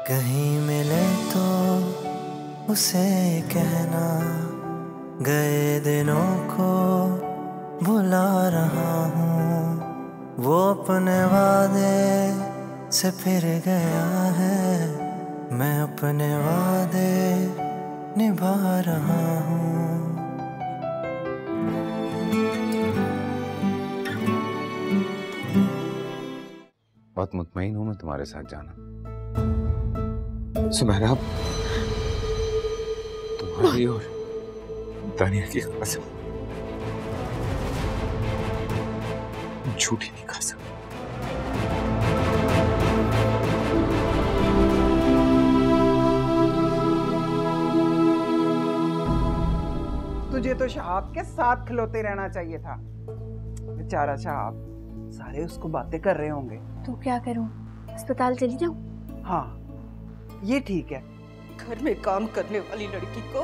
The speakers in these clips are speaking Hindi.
कहीं मिले तो उसे कहना, गए दिनों को भुला रहा हूँ। वो अपने वादे से फिर गया है, मैं अपने वादे निभा रहा हूँ। बहुत मुतमईन हूं मैं तुम्हारे साथ जाना। सुमेरा, तुम्हारी और दानिया की कसम झूठी नहीं खा सकता। तुझे तो शहाब के साथ खिलौते रहना चाहिए था। बेचारा शहाब, सारे उसको बातें कर रहे होंगे। तो क्या करूं? अस्पताल चली जाऊं? हाँ, ये ठीक है। घर में काम करने वाली लड़की को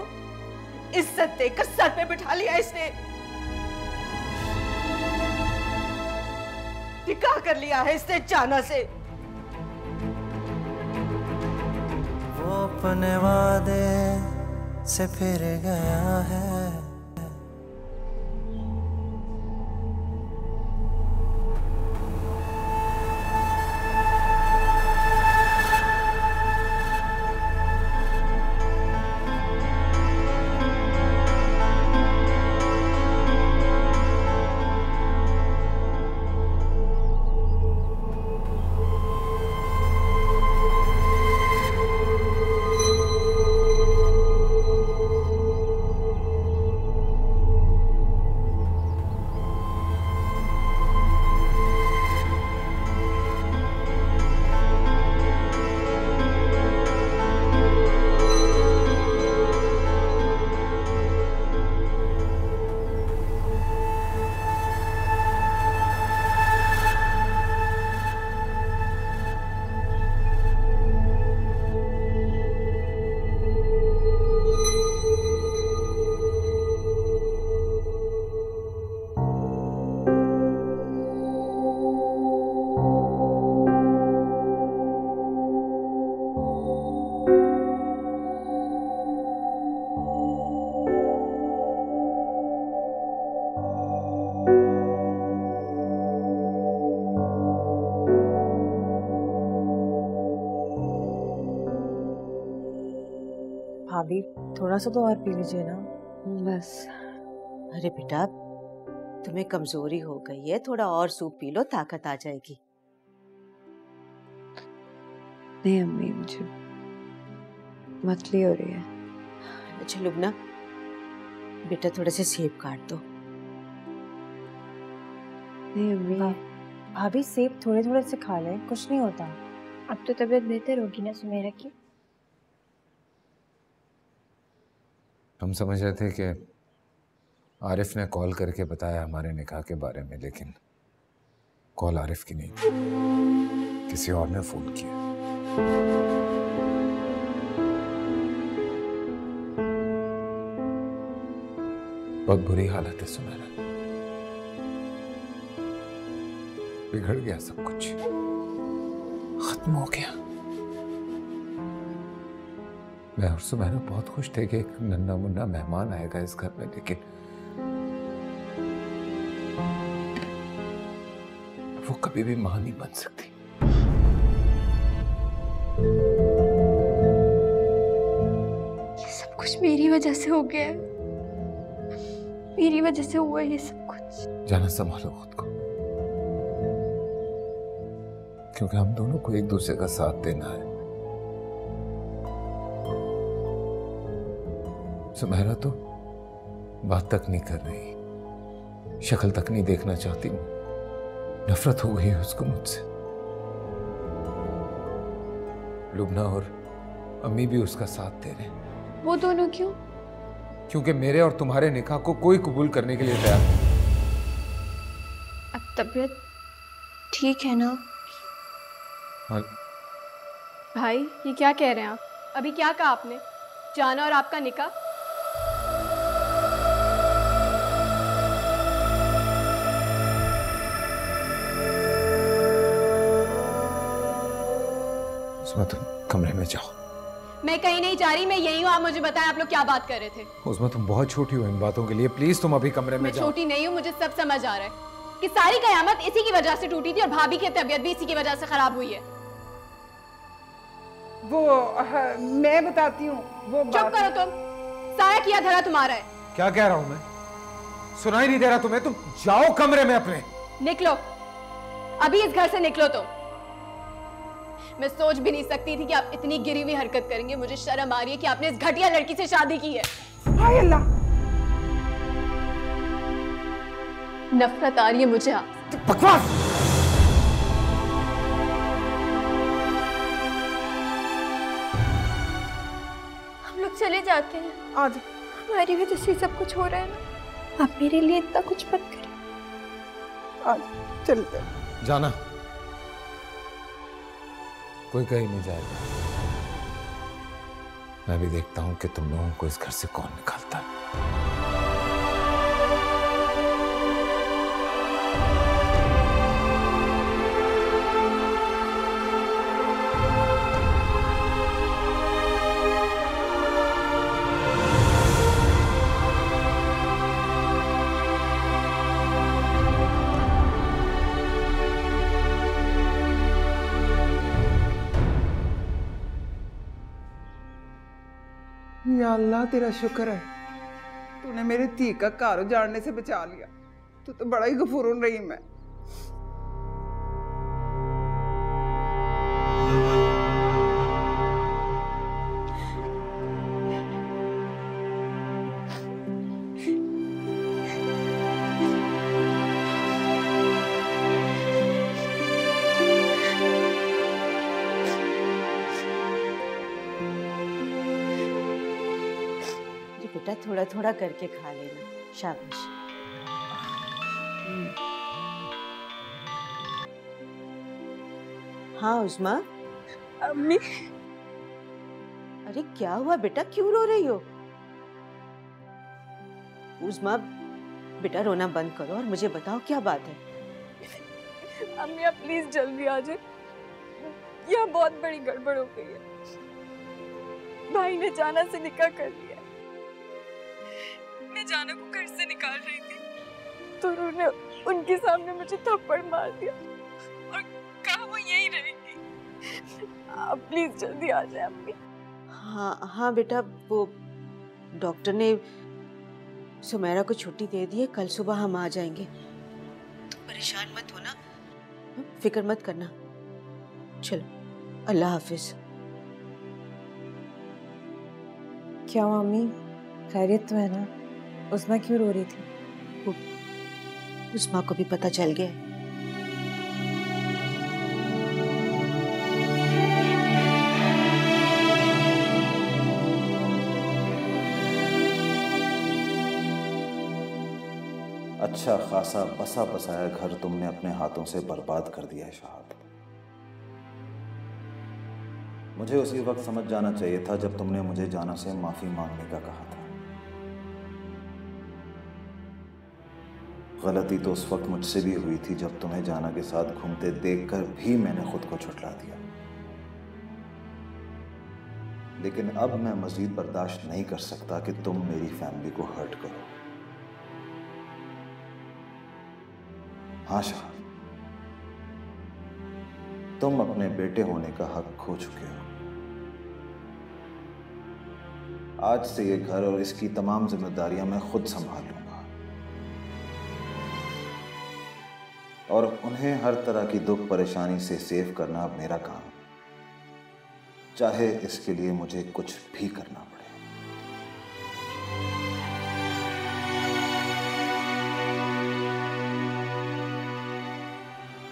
इज्जत देकर सर पे बिठा लिया इसने। निकाह कर लिया है इसने जाना से। वो अपने वादे से फिर गया है। भाभी, थोड़ा सा तो और पी लीजिए ना। बस। अरे बेटा, तुम्हें कमजोरी हो गई है, थोड़ा और सूप पी लो, ताकत आ जाएगी। नहीं अम्मी, मुझे मतली हो रही है। अच्छा लुबना, बेटा थोड़े से सेब काट दो। नहीं अम्मी। भाभी, सेब थोड़े थोड़े से खा लें, कुछ नहीं होता। अब तो तबीयत बेहतर होगी ना सुमेरा की? हम समझ रहे थे कि आरिफ ने कॉल करके बताया हमारे निकाह के बारे में, लेकिन कॉल आरिफ की नहीं, किसी और ने फोन किया। बहुत बुरी हालत है सुमेरा, बिगड़ गया सब कुछ, खत्म हो गया। मैं और सुमेरा बहुत खुश थे कि एक नन्हा मुन्ना मेहमान आएगा इस घर में, लेकिन वो कभी भी मां नहीं बन सकती। ये सब कुछ मेरी वजह से हो गया है। मेरी वजह से हुआ ये सब कुछ। जाना, संभालो खुद को, क्योंकि हम दोनों को एक दूसरे का साथ देना है। सुमेरा तो बात तक नहीं कर रही, शक्ल तक नहीं देखना चाहती। नफरत हो गई है उसको मुझसे। लुबना और अम्मी भी उसका साथ दे रहे हैं। वो दोनों क्यों? क्योंकि मेरे और तुम्हारे निकाह को कोई कबूल करने के लिए तैयार नहीं। अब तबीयत ठीक है ना? हाँ। भाई, ये क्या कह रहे हैं आप? अभी क्या कहा आपने? जाना और आपका निकाह? उसमें तुम कमरे में जाओ। मैं कहीं नहीं जा रही, मैं यही हूँ। आप मुझे बताएं आप लोग क्या बात कर रहे थे। उस्मा तुम बहुत छोटी हो इन बातों के लिए, प्लीज तुम अभी कमरे में मैं जाओ। छोटी नहीं हूँ, मुझे सब समझ आ रहा है कि सारी कयामत इसी की वजह से टूटी थी और भाभी की तबीयत भी इसी की वजह से खराब हुई है। वो मैं बताती हूँ वो चुप करो तुम, सारा किया धरा तुम्हारा है। क्या कह रहा हूं मैं? सुनाई नहीं दे रहा तुम्हें? तुम जाओ कमरे में अपने। निकलो, अभी इस घर से निकलो तुम। मैं सोच भी नहीं सकती थी कि आप इतनी गिरी हुई हरकत करेंगे। मुझे शर्म आ रही है कि आपने इस घटिया लड़की से शादी की है। हाय अल्लाह, नफरत आ रही है मुझे आपसे। बकवास। हम लोग चले जाते हैं। आज हमारी वजह से सब कुछ हो रहा है ना। आप मेरे लिए इतना कुछ मत करें। आज चलते हैं। जाना, कोई कहीं नहीं जाएगा। मैं भी देखता हूं कि तुम लोगों को इस घर से कौन निकालता है। या अल्लाह तेरा शुक्र है, तूने मेरी धी का घर उजाड़ने से बचा लिया। तू तो बड़ा ही गफूरुन रहीम है। बेटा थोड़ा थोड़ा करके खा लेना, शाबाश। हाँ उस्मा। अम्मी। अरे क्या हुआ बेटा, क्यों रो रही हो? उस्मा बेटा रोना बंद करो और मुझे बताओ क्या बात है। अम्मी आप प्लीज जल्दी आ जाए, यहाँ बहुत बड़ी गड़बड़ हो गई है। भाई ने जाना से निकाह कर लिया। मैं जाना को घर से निकाल रही थी तो उन्होंने उनके सामने मुझे थप्पड़ मार दिया और कहा वो यही रहेगी। आप प्लीज जल्दी आ जाए अम्मी। हाँ हाँ बेटा, वो डॉक्टर ने सुमेरा को छुट्टी दे दी है। कल सुबह हम आ जाएंगे। तुम परेशान मत होना, फिक्र मत करना। चलो अल्लाह हाफिज। क्या हुआ अम्मी, खैरियत तो है ना? उस्मा क्यों रो रही थी? उस्मा को भी पता चल गया। अच्छा खासा बसा बसाया घर तुमने अपने हाथों से बर्बाद कर दिया है शहाद। मुझे उसी वक्त समझ जाना चाहिए था जब तुमने मुझे जाना से माफी मांगने का कहा था। गलती तो उस वक्त मुझसे भी हुई थी जब तुम्हें जाना के साथ घूमते देखकर भी मैंने खुद को छुटला दिया। लेकिन अब मैं मजीद बर्दाश्त नहीं कर सकता कि तुम मेरी फैमिली को हर्ट करो। हाँ शाह, तुम अपने बेटे होने का हक खो चुके हो। आज से ये घर और इसकी तमाम जिम्मेदारियां मैं खुद संभाल लूंगा और उन्हें हर तरह की दुख परेशानी से सेव करना अब मेरा काम, चाहे इसके लिए मुझे कुछ भी करना पड़े।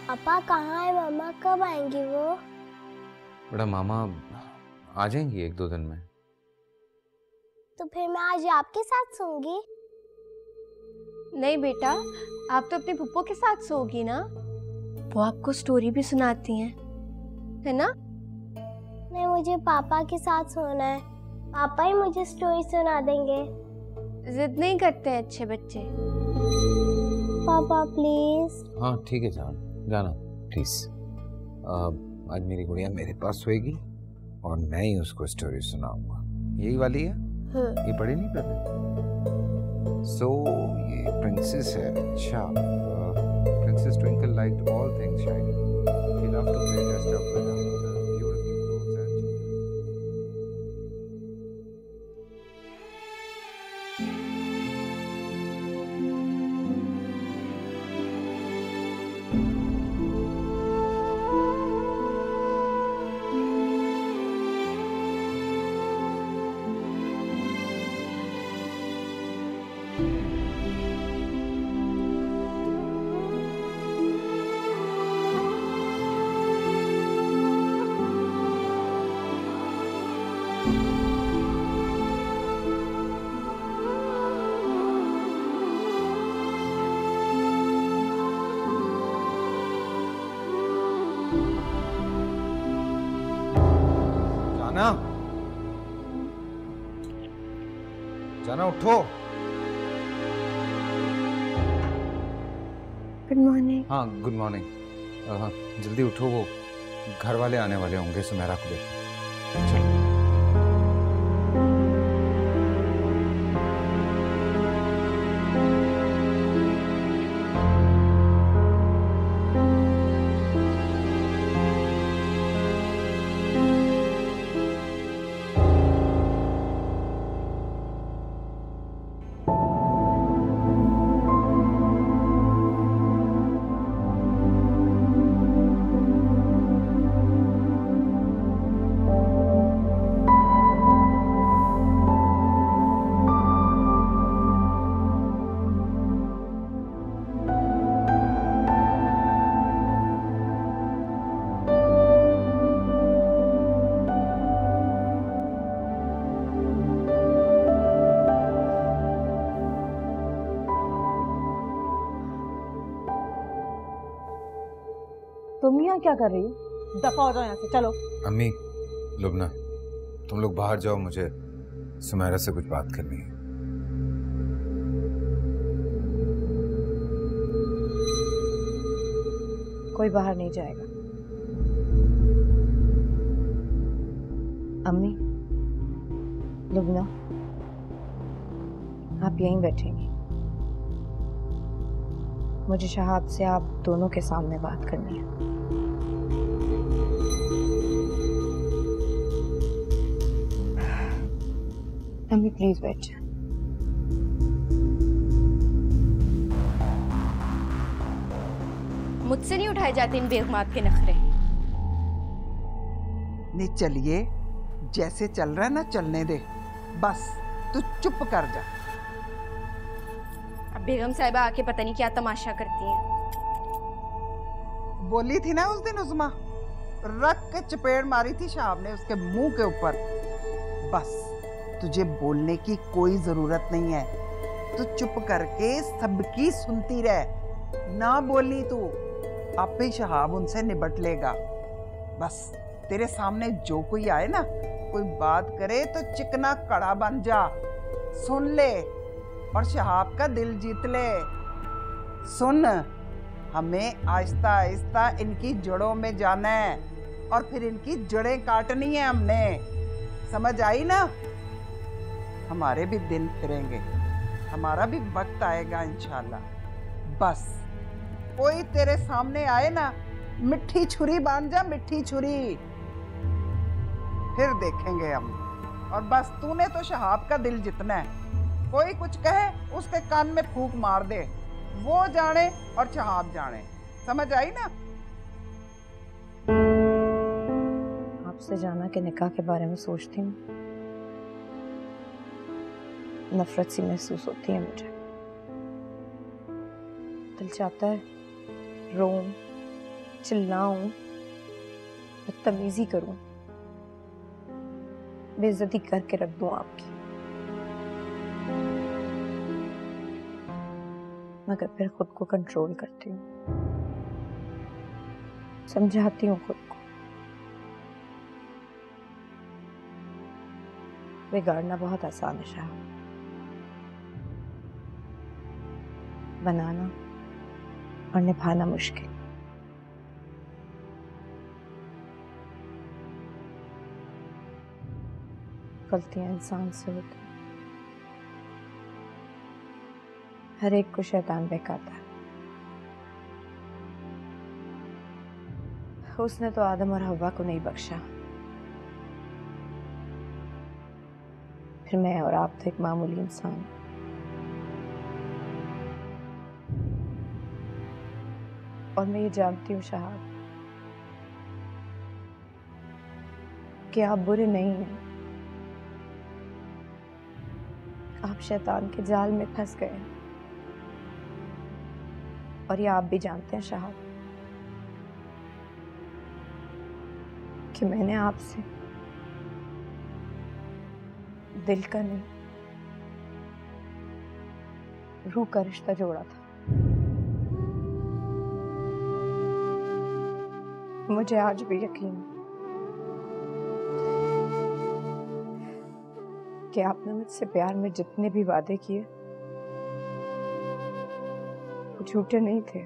पापा कहाँ है? मामा कब आएंगी वो? बेटा मामा आ जाएंगी 1-2 दिन में। तो फिर मैं आज आपके साथ सोऊंगी? नहीं बेटा, आप तो अपनी फुप्पो के साथ सोओगी ना। वो आपको स्टोरी भी सुनाती हैं, है ना? नहीं, मुझे पापा के साथ सोना है। पापा ही मुझे स्टोरी सुना देंगे। जिद नहीं करते हैं अच्छे बच्चे। पापा प्लीज। हाँ ठीक है जान, जाना प्लीज। आज मेरी गुड़िया मेरे पास सोएगी और मैं ही उसको स्टोरी सुनाऊंगा। यही वाली है? हाँ। ये पढ़ी नहीं पहले? सो ये प्रिंसेस है। अच्छा, Princess Twinkle liked all things shiny. She loved to play dressed up with her mother, beautiful clothes and जाना, उठो। Good morning. हाँ, गुड मॉर्निंग। जल्दी उठो, वो घर वाले आने वाले होंगे सुमेरा को लेकर। चलो। तुम यहाँ क्या कर रही हो? दफा हो जाओ यहाँ से, चलो। अम्मी, लुबना, तुम लोग बाहर जाओ, मुझे सुमेरा से कुछ बात करनी है। कोई बाहर नहीं जाएगा। अम्मी, लुबना, आप यहीं बैठेंगी। मुझे शहाब से आप दोनों के सामने बात करनी है। अम्मी प्लीज बैठ जाए। मुझसे नहीं उठाए जाते इन बेगमात के नखरे। नहीं, चलिए, जैसे चल रहा है ना चलने दे, बस तू चुप कर जा। अब बेगम साहिबा आके पता नहीं क्या तमाशा करती हैं। बोली थी ना उस दिन उस्मा, रख के चपेड़ मारी थी शहाब ने उसके मुंह के ऊपर। बस तुझे बोलने की कोई जरूरत नहीं है, तू चुप करके सबकी सुनती रह, ना बोलनी तू, आपे ही शहाब उनसे निपट लेगा। बस तेरे सामने जो कोई आए ना, कोई बात करे तो चिकना कड़ा बन जा, सुन ले और शहाब का दिल जीत ले। सुन, हमें आहिस्ता आहिस्ता इनकी जड़ों में जाना है और फिर इनकी जड़ें काटनी है हमने, समझ आई ना? हमारे भी दिन फिरेंगे, हमारा भी वक्त आएगा इंशाल्लाह। बस कोई तेरे सामने आए ना, मिट्टी छुरी बांध जा, मिट्टी छुरी, फिर देखेंगे हम। और बस तूने तो शहाब का दिल जीतना है, कोई कुछ कहे उसके कान में फूंक मार दे, वो जाने और शहाब जाने, समझ आई ना? आपसे जाना के निकाह के बारे में सोचती हूँ, नफरत सी महसूस होती है मुझे। दिल चाहता है रोऊं, चिल्लाऊं, बदतमीजी करूं, बेइज्जती करके रख दूं आपकी, मगर फिर खुद को कंट्रोल करती हूँ, समझाती हूँ खुद को। बिगाड़ना बहुत आसान है शाह, बनाना और निभाना मुश्किल। गलतियां इंसान से होती, हर एक को शैतान बहकाता है। उसने तो आदम और हव्वा को नहीं बख्शा, फिर मैं और आप तो एक मामूली इंसान। और मैं ये जानती हूँ शहाब कि आप बुरे नहीं हैं, आप शैतान के जाल में फंस गए हैं। और ये आप भी जानते हैं शहाब कि मैंने आपसे दिल का नहीं, रूह का रिश्ता जोड़ा था। मुझे आज भी यकीन है कि आपने मुझसे प्यार में जितने भी वादे किए वो झूठे नहीं थे,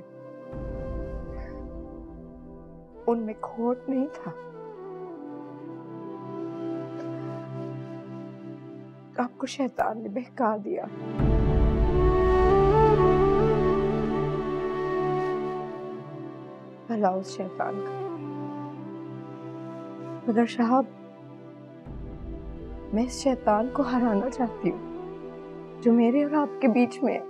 उनमें खोट नहीं था। आपको शैतान ने बहका दिया। भला उस शैतान का। मगर शहाब, मैं इस शैतान को हराना चाहती हूँ जो मेरे और आपके बीच में है।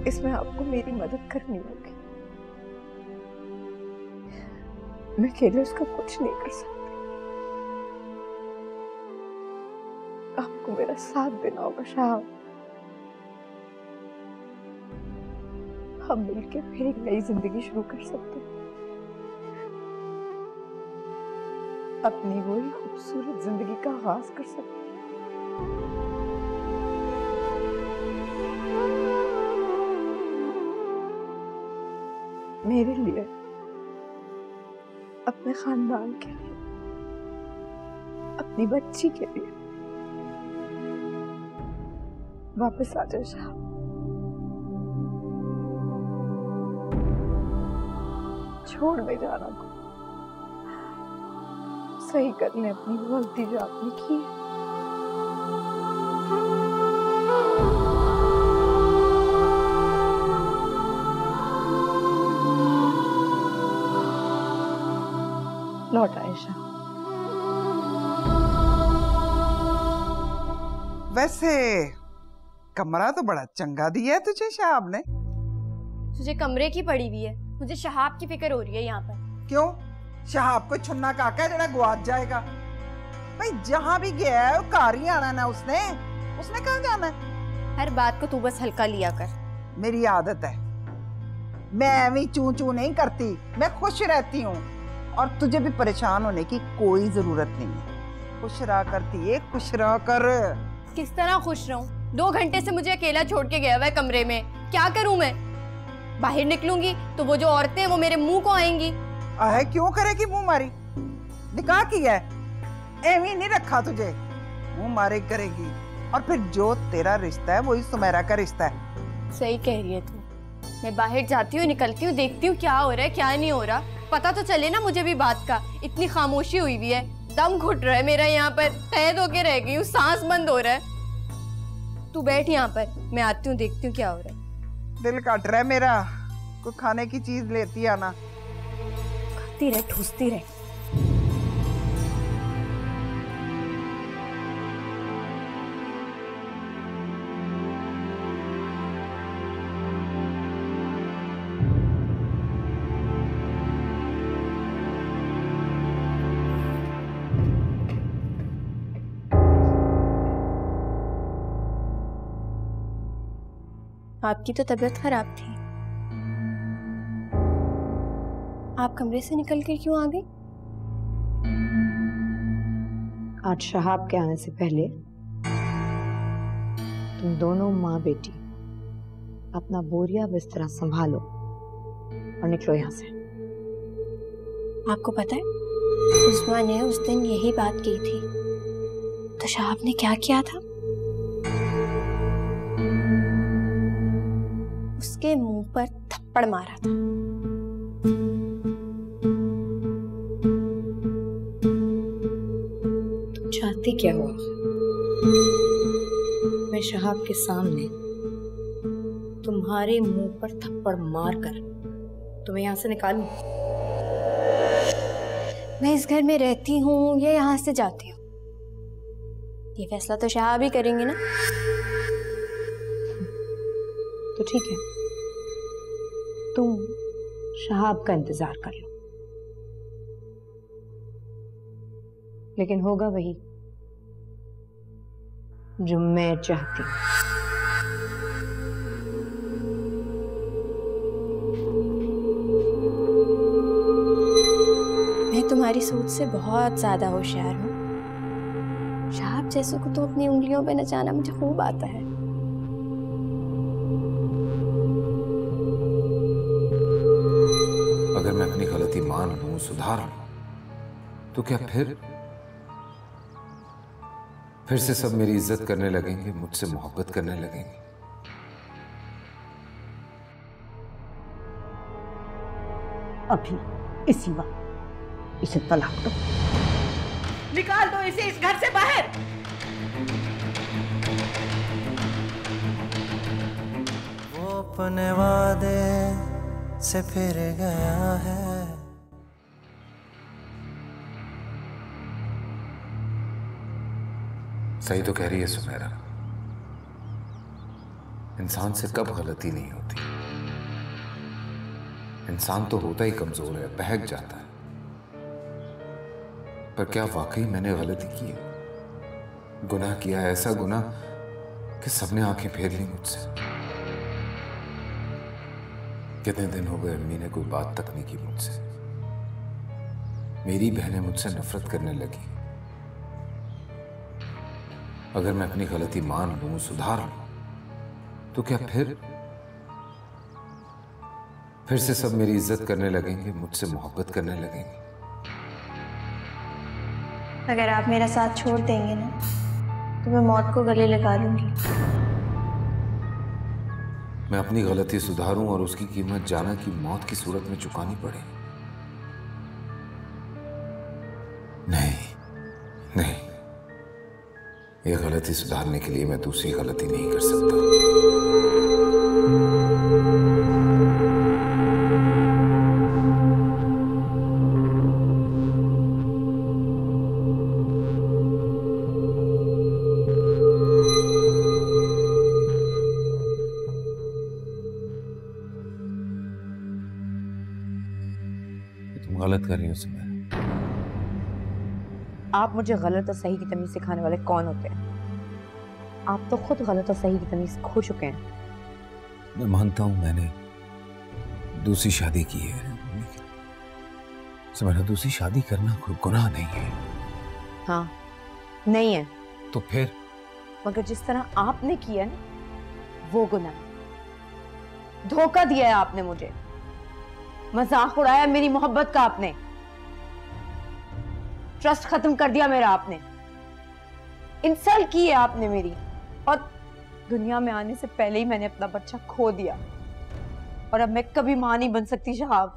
इसमें आपको मेरी मदद करनी होगी। मैं अकेले उसका कुछ नहीं कर सकती, आपको मेरा साथ देना होगा शहाब। हम मिलकर फिर एक नई जिंदगी शुरू कर सकते हैं, अपनी वही खूबसूरत जिंदगी का आगाज कर सकते हैं। मेरे लिए, अपने खानदान के लिए, अपनी बच्ची के लिए वापस आ जाए शहाब। छोड़ दे जाना को, सही करने अपनी गलती जो आपने की है। लौट आए शहाब। वैसे कमरा तो बड़ा चंगा दिया है तुझे शहाब ने। तुझे कमरे की पड़ी हुई है, मुझे शहाब की फिक्र हो रही है यहाँ पर। क्यों? शहाब को छुन्ना काका है जरा गुआच जाएगा। भाई जहाँ भी गया है वो कार ही आना ना उसने कहाँ जाना है? हर बात को तू बस हल्का लिया कर। मेरी आदत है, मैं भी चू चू नहीं करती, मैं खुश रहती हूँ और तुझे भी परेशान होने की कोई जरूरत नहीं है। खुश रहा करती है, खुश रहा कर। किस तरह खुश रहूं? 2 घंटे से मुझे अकेला छोड़ के गया हुआ है कमरे में, क्या करूं मैं? बाहर निकलूंगी तो वो जो औरतें वो मेरे मुंह को आएंगी। आहे क्यों करेगी मुंह मारी? निकाह किया है, एवी नहीं रखा तुझे, मुंह मारे करेगी। और फिर जो तेरा रिश्ता है वही सुमेरा का रिश्ता है। सही कह रही है तू। मैं बाहर जाती हूँ, निकलती हूँ, देखती हूँ क्या हो रहा है क्या नहीं हो रहा, पता तो चले ना मुझे भी बात का। इतनी खामोशी हुई हुई है, दम घुट रहा है मेरा यहाँ पर, कैद होके रह गई हूँ, सांस बंद हो रहा है। तू बैठ यहाँ पर, मैं आती हूँ, देखती हूँ क्या हो रहा है। दिल काट रहा है मेरा, कोई खाने की चीज लेती आना। खाती रहे, ठूसती रहे। आपकी तो तबीयत खराब थी, आप कमरे से निकल कर क्यों आ गई? आज शहाब के आने से पहले तुम दोनों माँ बेटी अपना बोरिया बिस्तरा संभालो और निकलो यहाँ से। आपको पता है उस्मा ने उस दिन यही बात की थी, तो शहाब ने क्या किया था? उसके मुंह पर थप्पड़ मारा था। गलती क्या हुआ? मैं शहाब के सामने तुम्हारे मुंह पर थप्पड़ मारकर तुम्हें यहाँ से निकालूं? मैं इस घर में रहती हूँ या यहाँ से जाती हूँ, ये फैसला तो शहाब ही करेंगे ना। तो ठीक है, तुम शहाब का इंतजार कर लो, लेकिन होगा वही जो मैं चाहती हूँ। मैं तुम्हारी सोच से बहुत ज्यादा होशियार हूँ। शहाब जैसों को तो अपनी उंगलियों पे नचाना मुझे खूब आता है। अगर मैं अपनी गलती मान लूं, सुधार लूं, तो क्या फिर से सब मेरी इज्जत करने लगेंगे, मुझसे मोहब्बत करने लगेंगे? अभी इसी वक्त इसे तलाक दो, निकाल दो इसे इस घर से बाहर। वो अपने वादे से फिर गया है। सही तो कह रही है सुमेरा, इंसान से कब गलती नहीं होती। इंसान तो होता ही कमजोर है, बहक जाता है। पर क्या वाकई मैंने गलती की है, गुनाह किया है, ऐसा गुनाह कि सबने आंखें फेर ली मुझसे? कितने दिन हो गए अम्मी ने कोई बात तक नहीं की मुझसे। मेरी बहनें मुझसे नफरत करने लगी। अगर मैं अपनी गलती मान लूं, सुधार लूं, तो क्या फिर से सब मेरी इज्जत करने लगेंगे, मुझसे मोहब्बत करने लगेंगे? अगर आप मेरा साथ छोड़ देंगे ना, तो मैं मौत को गले लगा लूंगी। मैं अपनी गलती सुधारूं और उसकी कीमत जाना कि मौत की सूरत में चुकानी पड़े? नहीं नहीं, ये गलती सुधारने के लिए मैं दूसरी गलती नहीं कर सकता। तुम गलत कर रही हो सुमेरा। आप मुझे गलत और सही की तमीज सिखाने वाले कौन होते हैं? आप तो खुद गलत और सही की तमीज खो चुके हैं। मैं मानता हूं मैंने दूसरी शादी की है, लेकिन सुमेरा, दूसरी शादी करना कोई गुनाह नहीं है। हाँ, नहीं है। तो फिर? मगर जिस तरह आपने किया ना, वो गुनाह है। धोखा दिया है आपने मुझे, मजाक उड़ाया मेरी मोहब्बत का आपने, ट्रस्ट खत्म कर दिया मेरा आपने, इंसल्ट की है आपने मेरी, और दुनिया में आने से पहले ही मैंने अपना बच्चा खो दिया। और अब मैं कभी मां नहीं बन सकती शहाब।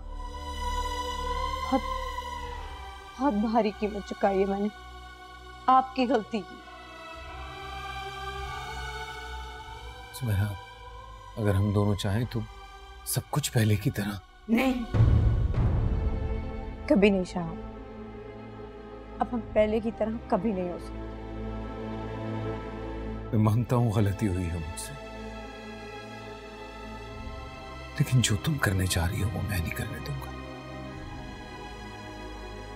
बहुत बहुत भारी कीमत चुकाई है मैंने आपकी गलती की। सुमेरा, अगर हम दोनों चाहें तो सब कुछ पहले की तरह। नहीं, कभी नहीं शहाब। अब हम पहले की तरह कभी नहीं हो सकते। मैं मानता हूं गलती हुई है मुझसे, लेकिन जो तुम करने जा रही हो वो मैं नहीं करने दूंगा।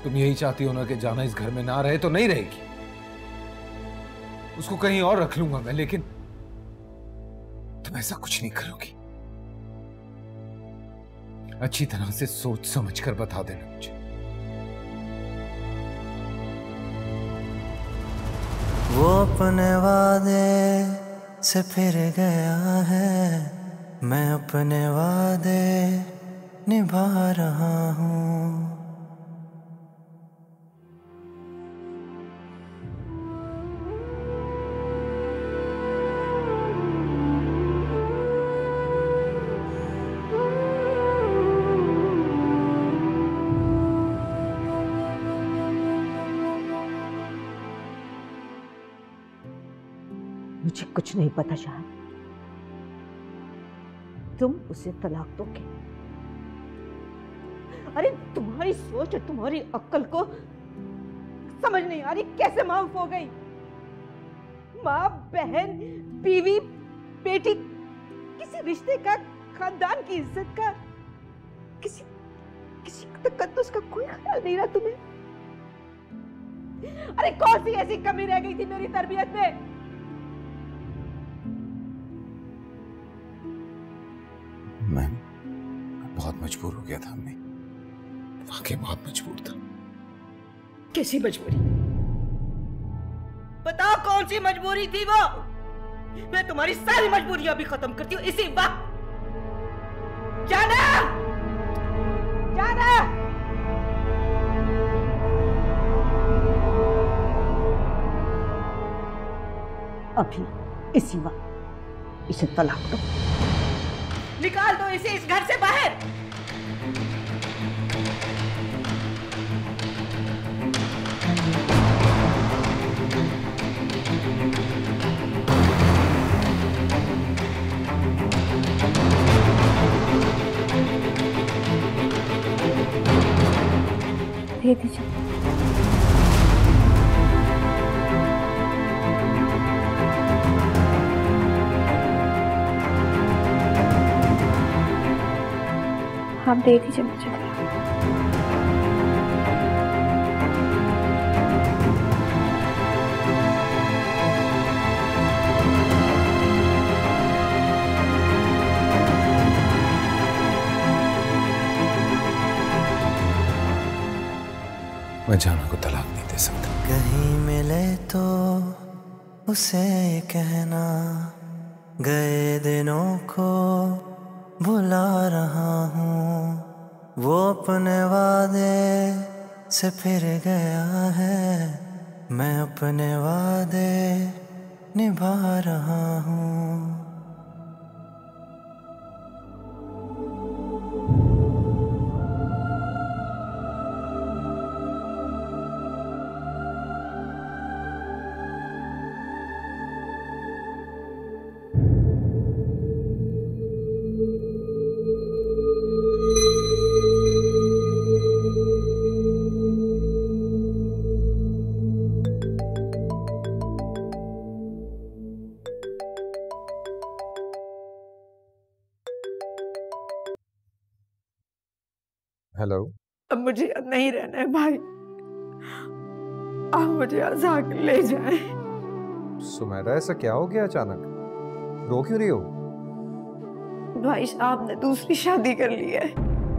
तुम यही चाहती हो ना कि जाना इस घर में ना रहे तो नहीं रहेगी, उसको कहीं और रख लूंगा मैं, लेकिन तुम ऐसा कुछ नहीं करोगी। अच्छी तरह से सोच समझ कर बता देना मुझे। वो अपने वादे से फिर गया है, मैं अपने वादे निभा रहा हूँ। मुझे कुछ नहीं पता शाह। तुम उसे तलाक दोगे। अरे तुम्हारी सोच और तुम्हारी अक्ल को समझ नहीं आ रही, कैसे माफ हो गई? माँ, बहन, बीवी, बेटी, किसी रिश्ते का, खानदान की इज्जत का, किसी तकद्दुस का कोई ख्याल नहीं रहा तुम्हें? अरे कौन सी ऐसी कमी रह गई थी मेरी तरबियत में? मैं बहुत मजबूर हो गया था अम्मी, वाकई बहुत मजबूर था। कैसी मजबूरी? बताओ कौन सी मजबूरी थी वो? मैं तुम्हारी सारी मजबूरियां भी खत्म करती हूँ इसी वक्त। जाना, जाना। अभी इसी वक्त इसे तलाक दो, निकाल दो इसे इस घर से बाहर। दे दीजिए। आप दे दीजिए मुझे। मैं जाना को तलाक नहीं दे सकता। कहीं मिले तो उसे कहना, गए दिनों को भुला रहा हूँ। वो अपने वादे से फिर गया है, मैं अपने वादे निभा रहा हूँ। हेलो। अब मुझे यहाँ नहीं रहना है भाई, आप मुझे यहाँ से आके ले जाएं। सुमेरा, ऐसा क्या हो गया अचानक? रो क्यों रही हो? भाई साहब ने दूसरी शादी कर ली है।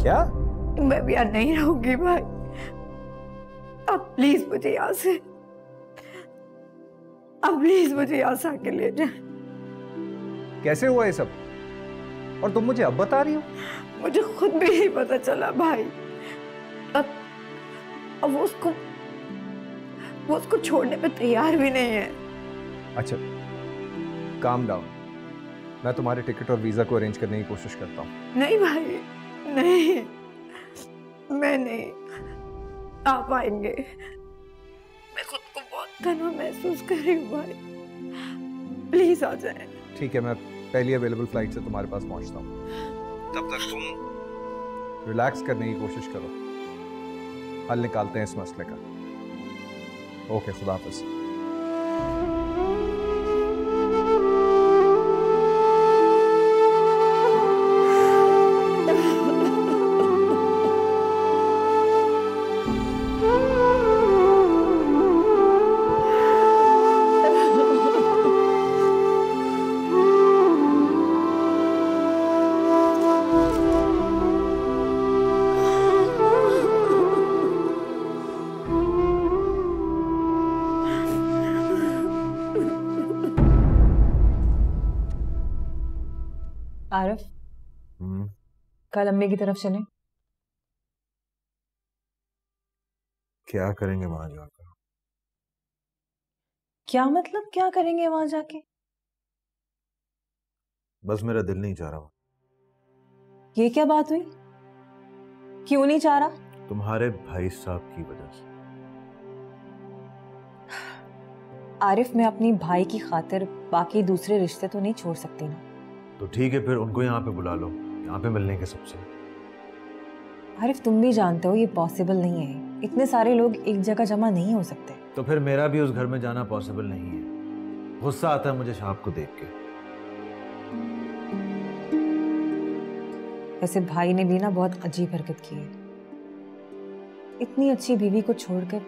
क्या? मैं भी यहाँ नहीं रहूंगी भाई, अब प्लीज मुझे यहाँ से, अब प्लीज मुझे यहाँ से आके ले जाएं। कैसे हुआ ये सब और तुम मुझे अब बता रही हो? मुझे खुद भी नहीं पता चला भाई। अब वो उसको छोड़ने पे तैयार भी नहीं है। अच्छा, काम डाउन, मैं तुम्हारे टिकट और वीजा को अरेंज करने की कोशिश करता हूँ। नहीं भाई, नहीं, मैं नहीं आ पाएंगे। मैं खुद को बहुत तन्हा महसूस कर रही हूँ भाई, प्लीज आ जाए। ठीक है, मैं पहली अवेलेबल फ्लाइट से तुम्हारे पास पहुंचता हूँ। तब तक तुम रिलैक्स करने की कोशिश करो, हल निकालते हैं इस मसले का। ओके, खुदा हाफिज। आरिफ, कल अम्मी की तरफ चलें। क्या करेंगे वहां जाकर? क्या मतलब क्या करेंगे वहां जाके? बस मेरा दिल नहीं चाह रहा। ये क्या बात हुई? क्यों नहीं चाह रहा? तुम्हारे भाई साहब की वजह से। आरिफ, मैं अपनी भाई की खातिर बाकी दूसरे रिश्ते तो नहीं छोड़ सकती ना। तो ठीक है, फिर उनको यहाँ पे बुला लो, यहाँ पे मिलने के सबसे। आरिफ, तुम भी जानते हो ये पॉसिबल नहीं है, इतने सारे लोग एक जगह जमा नहीं हो सकते। तो फिर मेरा भी उस घर में जाना पॉसिबल नहीं है। गुस्सा आता है मुझे शहाब को देख के। वैसे भाई ने भी ना बहुत अजीब हरकत की है, इतनी अच्छी बीवी को छोड़कर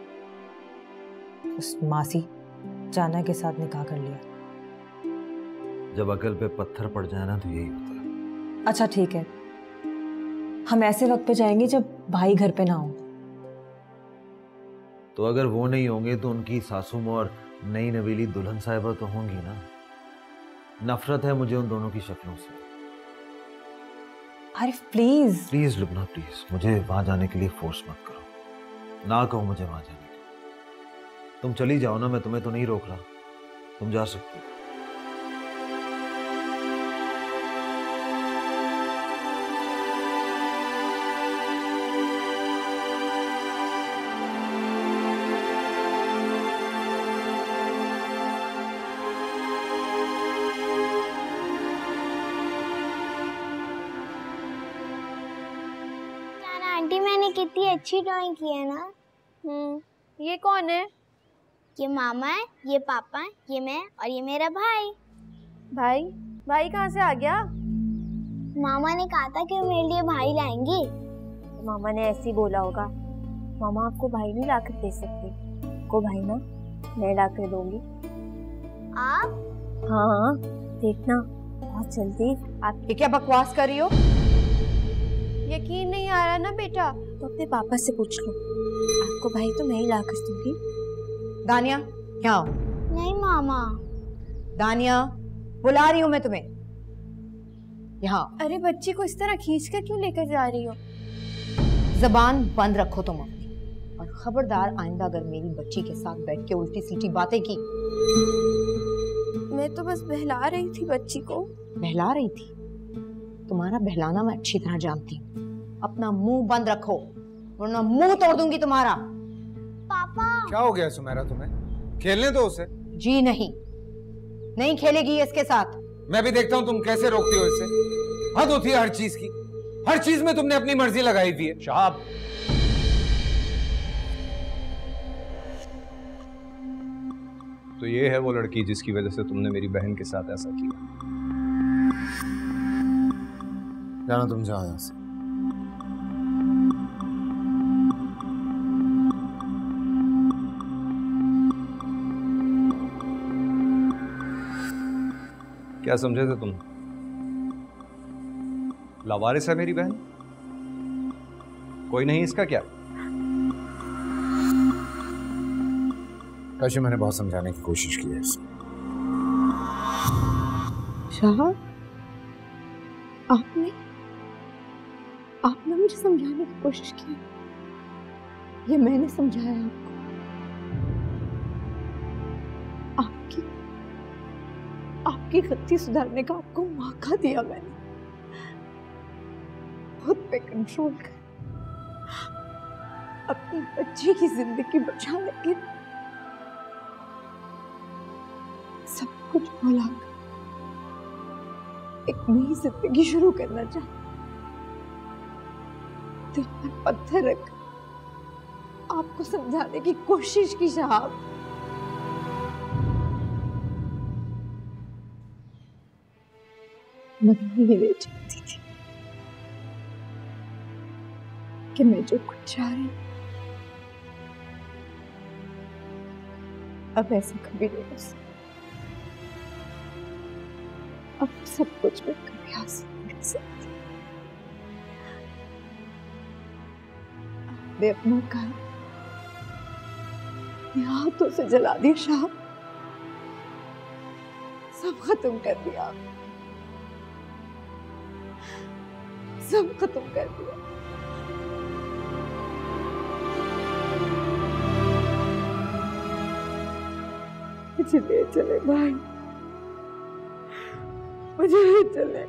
उस मासी जाना के साथ निकाह कर लिया। जब अकल पे पत्थर पड़ जाए ना तो यही होता है। अच्छा ठीक है, हम ऐसे वक्त पे जाएंगे जब भाई घर पे ना हो। तो अगर वो नहीं होंगे तो उनकी सासू माँ और नई नवीली दुल्हन साहिबा तो होंगी ना। नफरत है मुझे उन दोनों की शक्लों से। Arif please please Lubna please, मुझे वहां जाने के लिए फोर्स मत करो। ना कहो मुझे वहां जाने के लिए। तुम चली जाओ ना, मैं तुम्हें तो नहीं रोक रहा, तुम जा सकते हो। आंटी मैंने कितनी अच्छी ड्राइंग की है ना। ये कौन है? ये मामा है, ये पापा है, ये मैं और ये मेरा भाई। भाई? भाई कहाँ से आ गया? मामा ने कहा था कि वो मेरे लिए भाई लाएंगे। तो मामा ने ऐसे ही बोला होगा। मामा आपको भाई नहीं ला कर दे सकते, आपको भाई ना मैं ला कर दूंगी। आप? हाँ देखना बहुत जल्दी। आप ये क्या बकवास कर रही हो? यकीन नहीं आ रहा ना बेटा? तो अपने पापा से पूछ लो, आपको भाई तो मैं ही ला कर दूंगी। दानिया क्या? नहीं मामा। दानिया बुला रही हूँ मैं तुम्हें यहाँ। अरे बच्ची को इस तरह खींचकर क्यों लेकर जा रही हो? जबान बंद रखो तुम अपनी, और खबरदार आइंदा अगर मेरी बच्ची के साथ बैठ के उल्टी सीटी बातें की। मैं तो बस बहला रही थी बच्ची को। बहला रही थी? तुम्हारा बहलाना मैं अच्छी तरह जानती हूँ। अपना मुंह बंद रखो वरना मुंह तोड़ दूंगी तुम्हारा। पापा क्या हो गया सुमेरा तुम्हें? खेलने दो उसे। जी नहीं, नहीं खेलेगी ये इसके साथ। मैं भी देखता हूँ तुम कैसे रोकती हो इसे। हद होती है हर चीज की, हर चीज में तुमने अपनी मर्जी लगाई हुई है। शहाब, तो ये है वो लड़की जिसकी वजह से तुमने मेरी बहन के साथ ऐसा किया। जाना तुम जाओ यहाँ से। क्या समझे थे तुम? लावारिस है मेरी बहन? कोई नहीं इसका क्या? काशी मैंने बहुत समझाने की कोशिश की है इसे। शहाब, आपने मुझे समझाने की कोशिश की? ये मैंने समझाया आपको? आपकी गलती सुधारने का आपको मौका दिया मैंने। खुद पे कंट्रोल कर अपनी बच्ची की जिंदगी बचा, लेकिन सब कुछ भुला कर एक नई जिंदगी शुरू करना चाहती। दिल पर पत्थर रख आपको समझाने की कोशिश की शहाब। मगर ये नहीं चाहती थी कि मैं जो कुछ चाह रही अब ऐसा कभी नहीं हो सकता। अब सब कुछ मैं कभी हासिल नहीं कर सकती। आपने अपना काम हाथों से जला दिया शहाब, सब खत्म कर दिया, सब खत्म कर दिया। मुझे ले चले भाई, मुझे ले चले।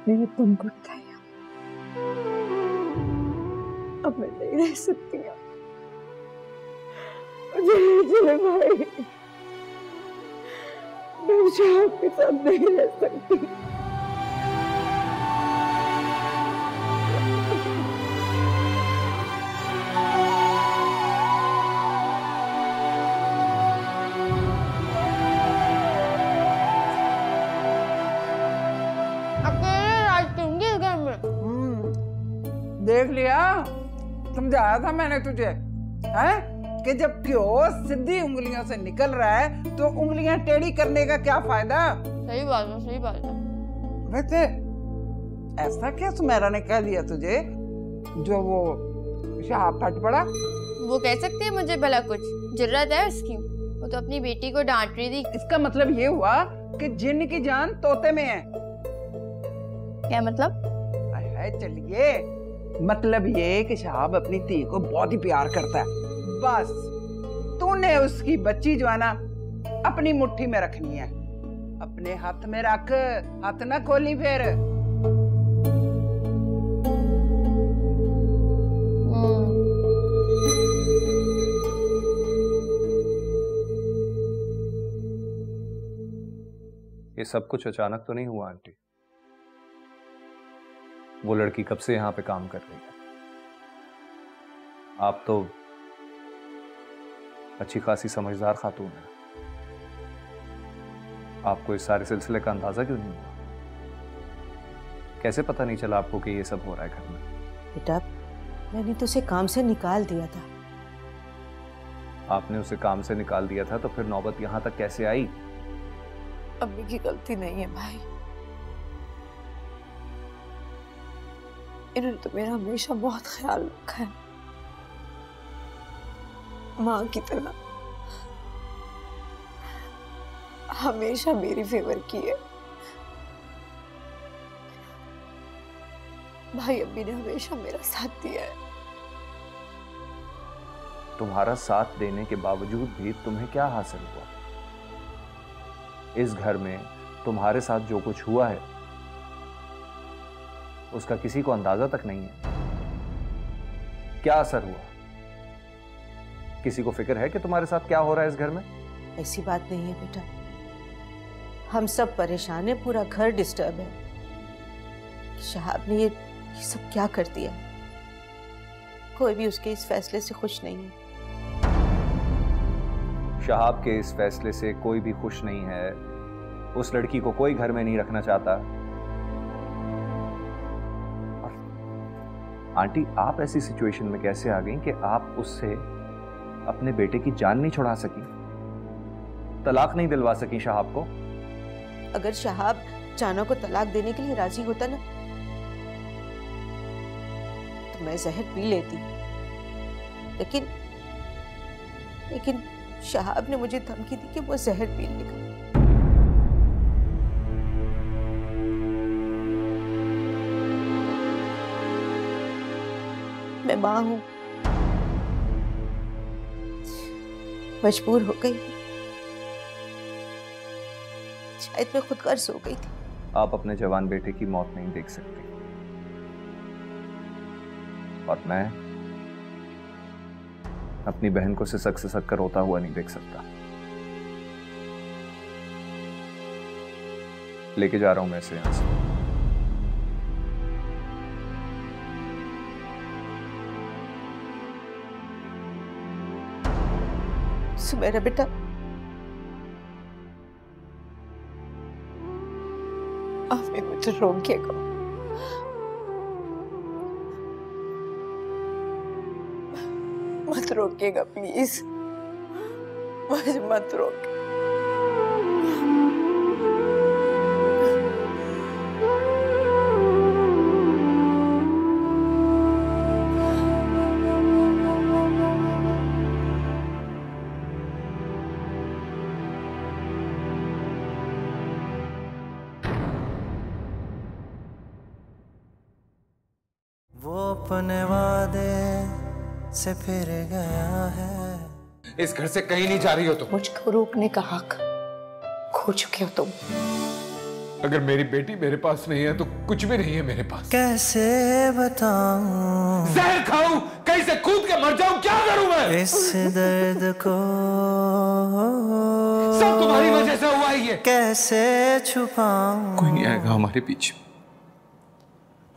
मेरा दम घुटता है, अब मैं नहीं रह सकती। मुझे भाई, मैं शाह के साथ नहीं रह सकती। देख लिया, समझाया था मैंने तुझे, हैं? कि जब घ्यो सीधी उंगलियों से निकल रहा है तो उंगलियां टेढ़ी करने का क्या फायदा? सही बात है, सही बात है। वैसे ऐसा क्या सुमेरा ने कह दिया तुझे जो वो शाह फट पड़ा? वो कह सकते हैं मुझे भला कुछ जुर्रत है उसकी? वो तो अपनी बेटी को डांट रही थी। इसका मतलब ये हुआ कि जिन्न की जान तोते में है। क्या मतलब? चलिए, मतलब ये कि शहाब अपनी धी को बहुत ही प्यार करता है। बस तूने उसकी बच्ची जो है ना अपनी मुट्ठी में रखनी है, अपने हाथ में रख, हाथ ना खोली फिर। ये सब कुछ अचानक तो नहीं हुआ आंटी? वो लड़की कब से यहाँ पे काम कर रही है? आप तो अच्छी खासी समझदार खातून है, आपको इस सारे सिलसिले का अंदाजा क्यों नहीं हुआ? कैसे पता नहीं चला आपको कि ये सब हो रहा है घर में? बेटा, मैंने तो उसे काम से निकाल दिया था। आपने उसे काम से निकाल दिया था तो फिर नौबत यहाँ तक कैसे आई? अम्मी की गलती नहीं है भाई, इन्होंने तो मेरा हमेशा बहुत ख्याल रखा है, माँ की तरह हमेशा मेरी फेवर की है। भाई अम्मी ने हमेशा मेरा साथ दिया है। तुम्हारा साथ देने के बावजूद भी तुम्हें क्या हासिल हुआ? इस घर में तुम्हारे साथ जो कुछ हुआ है उसका किसी को अंदाजा तक नहीं है। क्या असर हुआ? किसी को फिक्र है कि तुम्हारे साथ क्या हो रहा है इस घर में? ऐसी बात नहीं है बेटा, हम सब परेशान हैं, पूरा घर डिस्टर्ब है। शहाब ने ये सब क्या कर दिया? कोई भी उसके इस फैसले से खुश नहीं है। शहाब के इस फैसले से कोई भी खुश नहीं है। उस लड़की को कोई घर में नहीं रखना चाहता। आंटी, आप ऐसी सिचुएशन में कैसे आ गई कि आप उससे अपने बेटे की जान नहीं छुड़ा सकी, तलाक नहीं दिलवा सकी शहाब को? अगर शहाब जाना को तलाक देने के लिए राजी होता ना तो मैं जहर पी लेती, लेकिन शहाब ने मुझे धमकी दी कि वो जहर पी लेगा। मैं मां हूं, मजबूर हो गई, शायद मैं खुद गर्ज हो गई थी। आप अपने जवान बेटे की मौत नहीं देख सकती और मैं अपनी बहन को सिसक सिसक कर रोता हुआ नहीं देख सकता। लेके जा रहा हूं मैं इसे यहां से। सुमेरा बेटा, आप मुझे रोकिएगा, मत रोकिएगा प्लीज, मुझे मत रोक। वो अपने वादे से फिर गया है। इस घर से कहीं नहीं जा रही हो तुम। मुझको रोकने का हक खो चुके हो तुम। अगर मेरी बेटी मेरे पास नहीं है तो कुछ भी नहीं है मेरे पास। कैसे बताऊं? जहर खाऊं? ऊंचाई से कूद के मर जाऊं, क्या करूं मैं? इस दर्द को सब तुम्हारी वजह से हुआ ही है। कैसे छुपाऊं? कोई नहीं आएगा हमारे पीछे,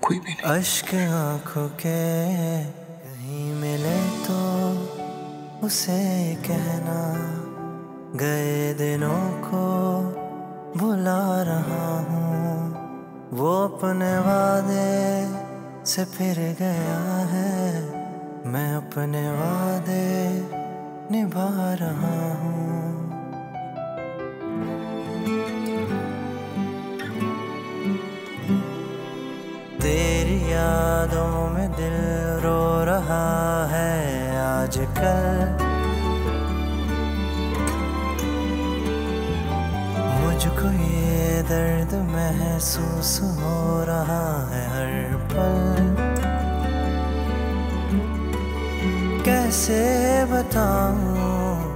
कोई भी नहीं। अश्क आंखों के कहीं मिले तो उसे कहना, गए दिनों को भुला रहा हूँ। वो अपने वादे से फिर गया है, मैं अपने वादे निभा रहा हूँ। तेरी यादों में दिल रो रहा है आजकल, मुझको ये दर्द महसूस हो रहा है हर पल। कैसे बताऊं